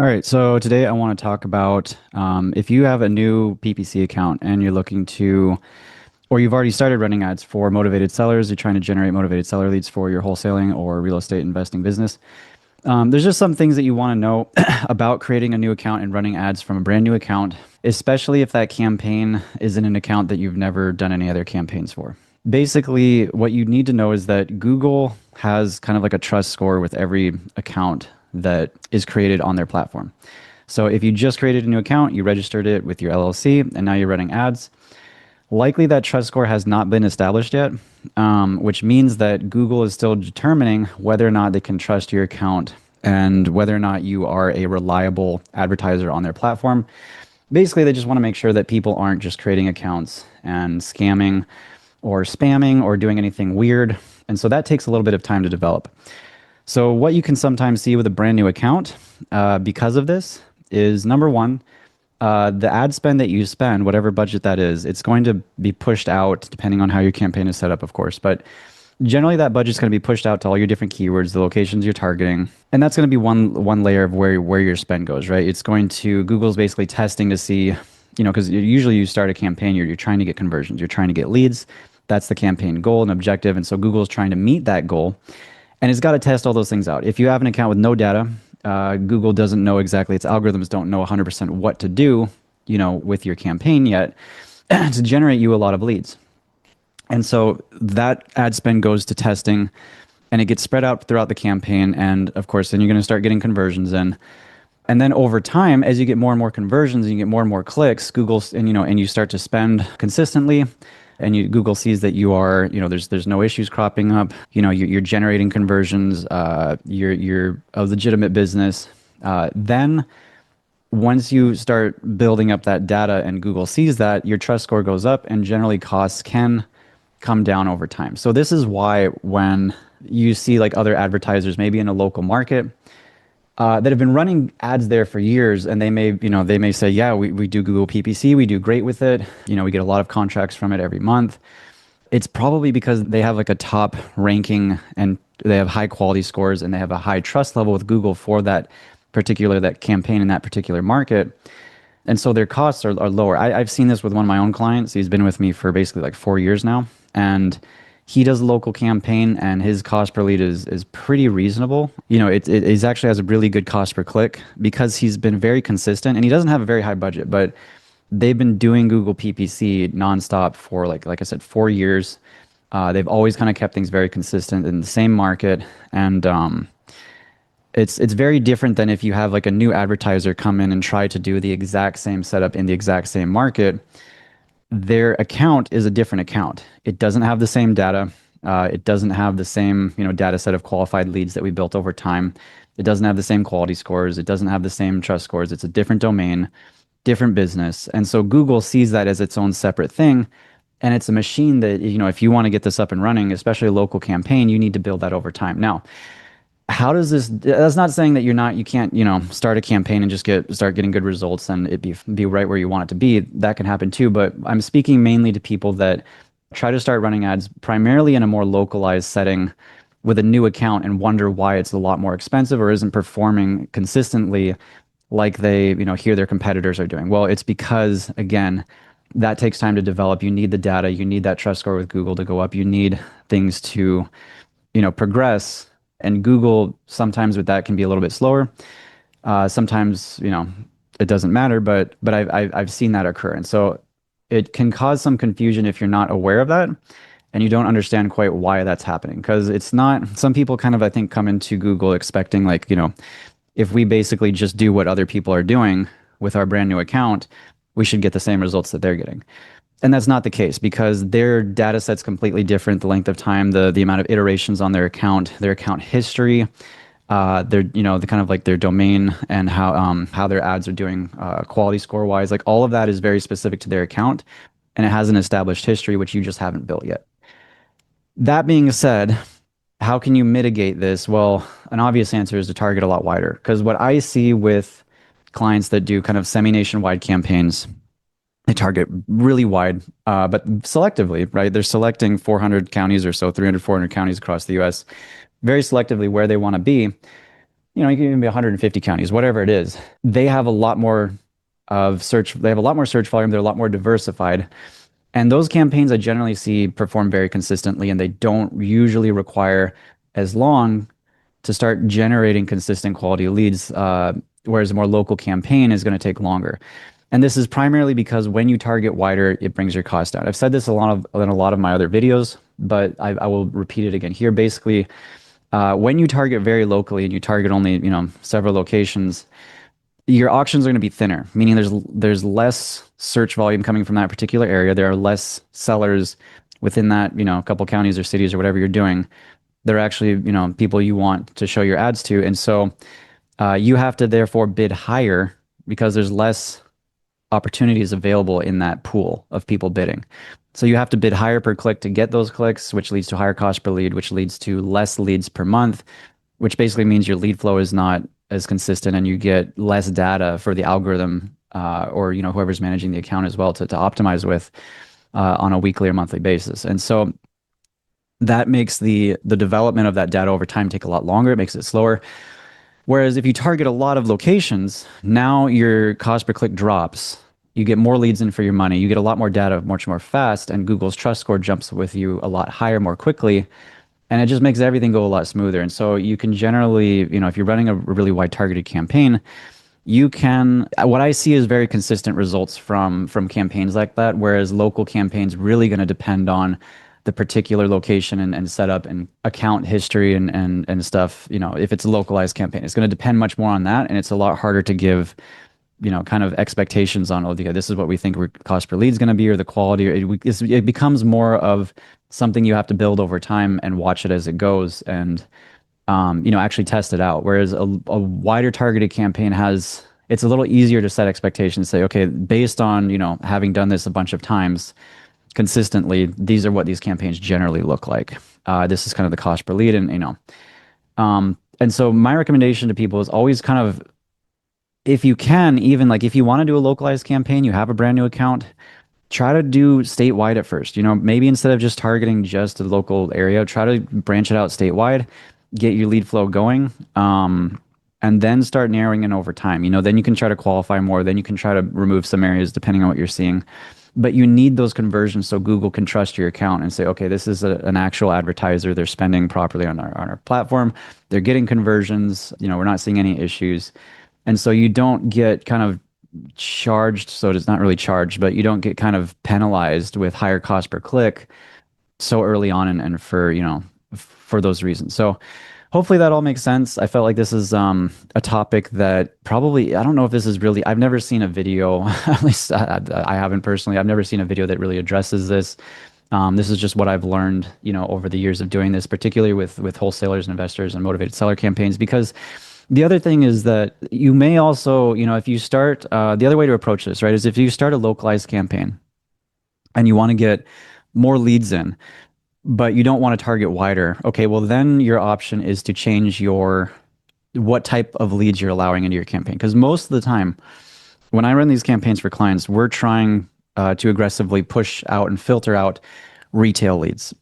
All right, so today I want to talk about if you have a new PPC account and you're looking to, or you've already started running ads for motivated sellers, you're trying to generate motivated seller leads for your wholesaling or real estate investing business. There's just some things that you want to know about creating a new account and running ads from a brand new account, especially if that campaign is in an account that you've never done any other campaigns for. Basically, what you need to know is that Google has kind of like a trust score with every account that is created on their platform. So if you just created a new account, you registered it with your LLC, and now you're running ads, likely that trust score has not been established yet, which means that Google is still determining whether or not they can trust your account and whether or not you are a reliable advertiser on their platform. Basically, they just want to make sure that people aren't just creating accounts and scamming or spamming or doing anything weird. And so that takes a little bit of time to develop. So what you can sometimes see with a brand new account because of this is number one, the ad spend that you spend, whatever budget that is, it's going to be pushed out depending on how your campaign is set up, of course. But generally that budget's going to be pushed out to all your different keywords, the locations you're targeting. And that's going to be one layer of where your spend goes, right? It's going to, Google's basically testing to see, because usually you start a campaign, you're trying to get conversions, you're trying to get leads. That's the campaign goal and objective. And so Google's trying to meet that goal. And it's got to test all those things out. If you have an account with no data, Google doesn't know exactly, its algorithms don't know 100% what to do, with your campaign yet to generate you a lot of leads. And so that ad spend goes to testing and it gets spread out throughout the campaign. And of course, then you're going to start getting conversions in. And then over time, as you get more and more conversions and you get more and more clicks, and you start to spend consistently, and Google sees that you are, there's no issues cropping up, you're generating conversions, you're a legitimate business. Then once you start building up that data and Google sees that, your trust score goes up and generally costs can come down over time. So this is why when you see like other advertisers, maybe in a local market, that have been running ads there for years, and they may say, yeah, we do Google PPC, we do great with it, we get a lot of contracts from it every month. It's probably because they have like a top ranking and they have high quality scores and they have a high trust level with Google for that campaign in that particular market. And so their costs are lower. I've seen this with one of my own clients. He's been with me for basically like 4 years now, and he does a local campaign and his cost per lead is pretty reasonable. It actually has a really good cost per click because he's been very consistent and he doesn't have a very high budget, but they've been doing Google PPC nonstop for like I said, 4 years. They've always kind of kept things very consistent in the same market. And it's very different than if you have like a new advertiser come in and try to do the exact same setup in the exact same market. Their account is a different account. It doesn't have the same data. It doesn't have the same, data set of qualified leads that we built over time. It doesn't have the same quality scores. It doesn't have the same trust scores. It's a different domain, different business. And so Google sees that as its own separate thing. And it's a machine that, if you want to get this up and running, especially a local campaign, you need to build that over time. Now, how does this, that's not saying that you can't, start a campaign and just start getting good results and it be right where you want it to be. That can happen too. But I'm speaking mainly to people that try to start running ads primarily in a more localized setting with a new account and wonder why it's a lot more expensive or isn't performing consistently like they, hear their competitors are doing. Well, it's because, again, that takes time to develop. You need the data. You need that trust score with Google to go up. You need things to, progress. And Google sometimes with that can be a little bit slower. Sometimes, it doesn't matter, but I've seen that occur. And so it can cause some confusion if you're not aware of that and you don't understand quite why that's happening. Because it's not, some people kind of, I think, come into Google expecting like, if we basically just do what other people are doing with our brand new account, we should get the same results that they're getting. And that's not the case because their data set's completely different. The length of time, the amount of iterations on their account history, the kind of like their domain and how their ads are doing quality score wise, like all of that is very specific to their account, and it has an established history which you just haven't built yet. That being said, how can you mitigate this? Well, an obvious answer is to target a lot wider, because what I see with clients that do kind of semi-nationwide campaigns, they target really wide, but selectively, right? They're selecting 400 counties or so, 300, 400 counties across the US, very selectively where they want to be. you can even be 150 counties, whatever it is. They have a lot more they have a lot more search volume. They're a lot more diversified. And those campaigns I generally see perform very consistently, and they don't usually require as long to start generating consistent quality leads, whereas a more local campaign is going to take longer. And this is primarily because when you target wider, it brings your cost down. I've said this in a lot of my other videos, but I will repeat it again here. Basically, when you target very locally and you target only several locations, your auctions are going to be thinner, meaning there's less search volume coming from that particular area. There are less sellers within that couple counties or cities or whatever you're doing. They're actually people you want to show your ads to, and so you have to therefore bid higher because there's less opportunities available in that pool of people bidding. So you have to bid higher per click to get those clicks, which leads to higher cost per lead, which leads to less leads per month, which basically means your lead flow is not as consistent and you get less data for the algorithm or whoever's managing the account as well to optimize with on a weekly or monthly basis. And so that makes the development of that data over time take a lot longer. It makes it slower. Whereas if you target a lot of locations, now your cost per click drops. You get more leads in for your money. You get a lot more data much more fast, and Google's trust score jumps with you a lot higher more quickly. And it just makes everything go a lot smoother. And so you can generally, if you're running a really wide targeted campaign, you can what I see is very consistent results from campaigns like that, whereas local campaigns really going to depend on the particular location and setup and account history and stuff. If it's a localized campaign, it's going to depend much more on that, and it's a lot harder to give kind of expectations on, okay, this is what we think our cost per lead is going to be, or the quality. It becomes more of something you have to build over time and watch it as it goes, and actually test it out. Whereas a wider targeted campaign it's a little easier to set expectations, say, okay, based on, having done this a bunch of times consistently, these are what these campaigns generally look like. This is kind of the cost per lead, and so my recommendation to people is always kind of, if you can, even like if you want to do a localized campaign, you have a brand new account, try to do statewide at first. Maybe instead of just targeting just a local area, try to branch it out statewide, get your lead flow going, and then start narrowing in over time. Then you can try to qualify more. Then you can try to remove some areas depending on what you're seeing. But you need those conversions so Google can trust your account and say, okay, this is an actual advertiser. They're spending properly on our platform. They're getting conversions. We're not seeing any issues. And so you don't get kind of charged, so it's not really charged, but you don't get kind of penalized with higher cost per click so early on and for those reasons. So hopefully that all makes sense. I felt like this is a topic that probably, I don't know if this is really, I've never seen a video, at least I haven't personally, I've never seen a video that really addresses this. This is just what I've learned, over the years of doing this, particularly with wholesalers and investors and motivated seller campaigns, because the other thing is that you may also, if you start, the other way to approach this, right, is if you start a localized campaign and you want to get more leads in, but you don't want to target wider. Okay, well then your option is to change what type of leads you're allowing into your campaign. Because most of the time, when I run these campaigns for clients, we're trying to aggressively push out and filter out retail leads.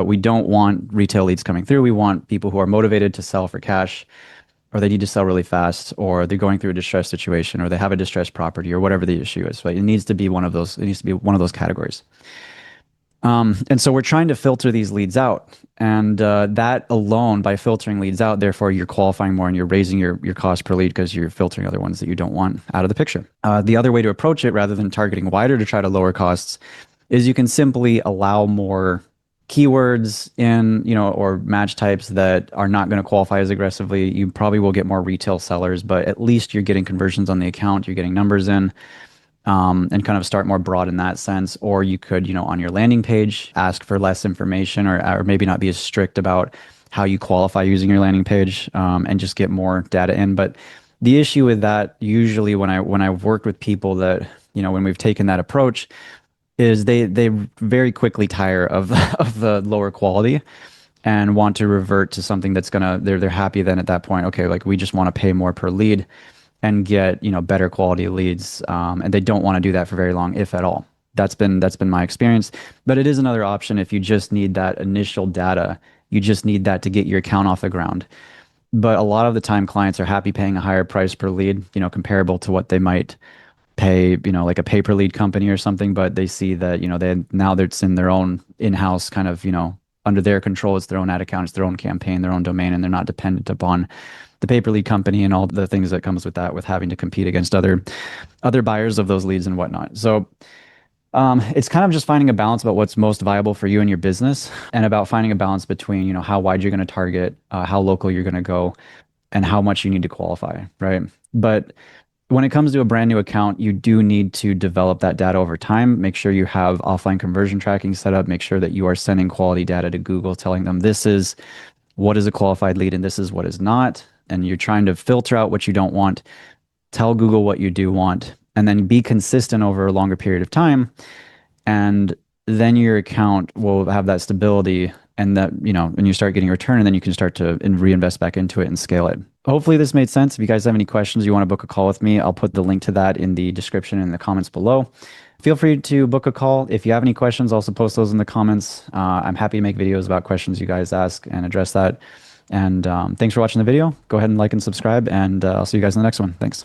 We don't want retail leads coming through. We want people who are motivated to sell for cash, or they need to sell really fast, or they're going through a distressed situation, or they have a distressed property, or whatever the issue is. Right? It needs to be one of those. It needs to be one of those categories. And so we're trying to filter these leads out, and that alone, by filtering leads out, therefore you're qualifying more and you're raising your cost per lead because you're filtering other ones that you don't want out of the picture. The other way to approach it, rather than targeting wider to try to lower costs, is you can simply allow more keywords in, or match types that are not going to qualify as aggressively. You probably will get more retail sellers, but at least you're getting conversions on the account, you're getting numbers in, and kind of start more broad in that sense. Or you could, on your landing page, ask for less information, or maybe not be as strict about how you qualify using your landing page, and just get more data in. But the issue with that, usually when I've worked with people that, when we've taken that approach, is they very quickly tire of the lower quality and want to revert to something that's they're happy then at that point. Okay, like we just want to pay more per lead and get better quality leads, and they don't want to do that for very long, if at all. That's been my experience. But it is another option if you just need that initial data. You just need that to get your account off the ground. but a lot of the time clients are happy paying a higher price per lead, comparable to what they might pay, like a pay per lead company or something, but they see that, it's in their own in-house kind of, under their control. It's their own ad account, it's their own campaign, their own domain, and they're not dependent upon the pay per lead company and all the things that comes with that, with having to compete against other buyers of those leads and whatnot. So it's kind of just finding a balance about what's most viable for you and your business, and about finding a balance between, how wide you're going to target, how local you're going to go, and how much you need to qualify, right? But when it comes to a brand new account, you do need to develop that data over time. Make sure you have offline conversion tracking set up. Make sure that you are sending quality data to Google, telling them this is what is a qualified lead and this is what is not. And you're trying to filter out what you don't want, tell Google what you do want, and then be consistent over a longer period of time. And then your account will have that stability, and that, and you start getting a return, and then you can start to reinvest back into it and scale it. Hopefully this made sense. If you guys have any questions, you want to book a call with me, I'll put the link to that in the description and in the comments below. Feel free to book a call. If you have any questions, also post those in the comments. I'm happy to make videos about questions you guys ask and address that. And thanks for watching the video. Go ahead and like and subscribe, and I'll see you guys in the next one. Thanks.